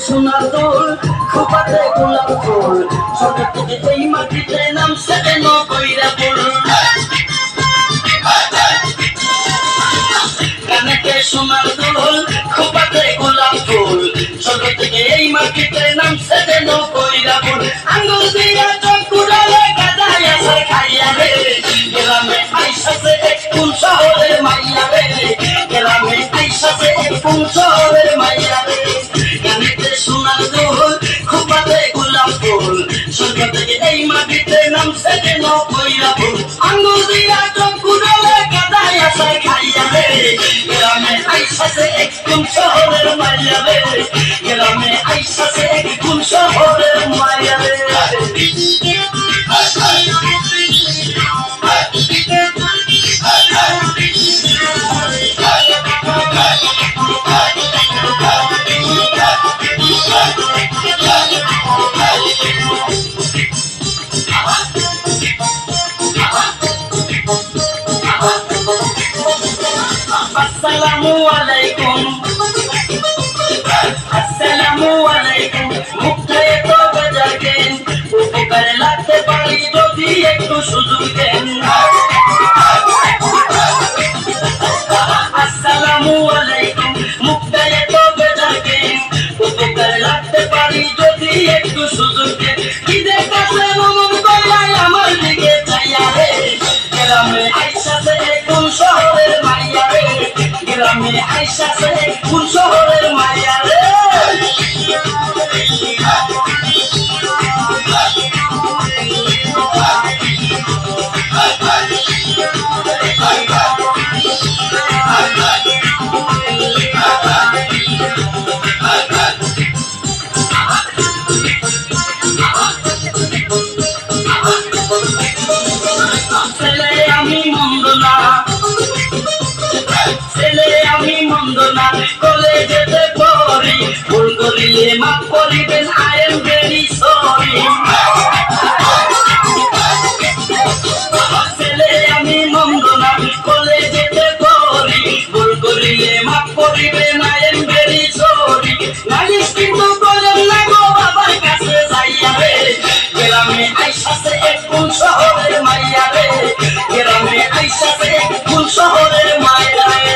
সোনার দোল খোপাতে গোলাপ ফুল সরকার থেকে এই মাটিতে নামছে কেন কইরা ফুল কানেতে সোনার দোল খোপাতে গোলাপ ফুল সরকার থেকে এই মাটিতে নামছে কেন কইরা ফুল আঙ্গুল দিয়া চোখ কুড়ালে গাদায় আছে খাইয়া রে গ্রামে আইসাছে এক কোন শহরের মাইয়া রে গ্রামে আইসাছে এক কোন শহরের মাইয়া রে কানেতে সোনার দোল খোপাতে গোলাপ ফুল সরকার থেকে এই মাটিতে নামছে কেন কইরা ফুল আঙ্গুল দিয়া চোখ কুড়ালে গাদায় আছে খাইয়া রে গ্রামে আইসাছে এক কোন শহরের মাইয়া রে গ্রামে আইসাছে এক কোন শহরের মাইয়া রে আসসালামু আলাইকুম আসসালামু আলাইকুম মুখে তো বাজাকেন উপকারে লাগতে পারি যদি একটু সুযোগ দেন আসসালামু আলাইকুম মুখে তো বাজাকেন উপকারে লাগতে পারি যদি একটু সুযোগ দেন ঈদের কাছে মন গলায় আমার দিকে চাইয়া রে গ্রামে আইসাছে কোন শহরের মাইয়া রে গ্রামে আইসাছে কোন শহরের মাইয়া রে ছেলে আমি মন্দ না ছেলে আমি মন্দ না কলেজেতে পড়ি ভুল করিলে মাফ করিবেন আই এম ভেরি সরি ছেলে আমি মন্দ না কলেজেতে পড়ি ভুল করিলে মাফ করিবেন আই এম ভেরি সরি নালিশ কিন্তু করেন না গো বাবার কাছে যাইয়া রে গ্রামে আইসাছে এক কোন শহরের মাইয়া রে গ্রামে আইসাছে এক কোন শহরের মাইয়া রে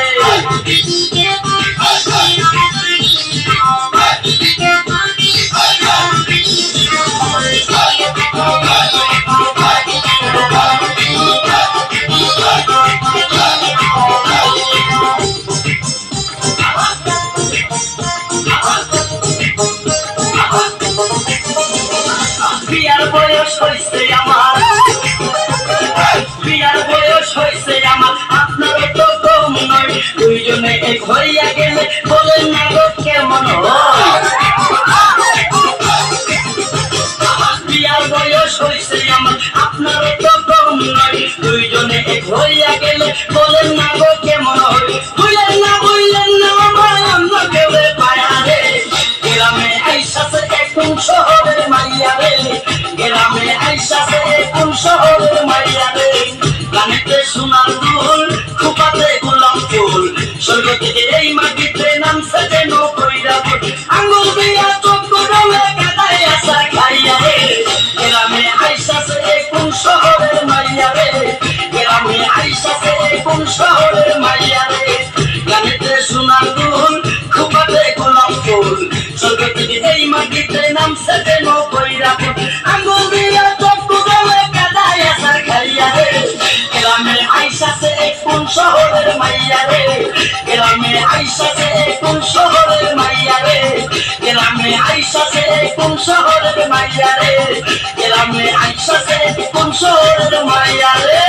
বিয়ার বয়স হইছে আমার বিয়ার বয়স হইছে আমার আপনারও তো কম নয় দুইজনে এক হইয়া গেলে বলেন না গো কেমন হয় বিয়ার বয়স হইছে আমার আপনারও তো কম নয় দুইজনে এক হইয়া গেলে বলেন না গো কেমন হয় বুঝলেন না আমার অন্য কেউ পায়া রে গ্রামে আইসাছে কোন শহরের মাইয়া রে গ্রামে আইসাছে কোন শহরের মাইয়া রে কানেতে সোনার দুল খোপাতে গোলাপ ফুল স্বর্গ থেকে এই মাটিতে নামছে যেন কইরা ফুল আঙ্গুল দিয়া চোখ কুড়ালে গাদায় আসা খাইয়া রে গ্রামে আইসাছে কোন শহরের মাইয়া রে গ্রামে আইসাছে কোন শহরের মাইয়া রে কানেতে সোনার দুল খোপাতে গোলাপ ফুল স্বর্গ থেকে এই মাটিতে নামছে যেন কইরা ফুল আঙ্গুল দিয়া চোখ কুড়ালে গাদায় আসা খাইয়া রে গ্রামে আইসাছে কোন শহরের মাইয়া রে গ্রামে আইসাছে কোন শহরের মাইয়া রে গ্রামে আইসাছে কোন শহরের মাইয়া রে গ্রামে আইসাছে কোন শহরের মাইয়া রে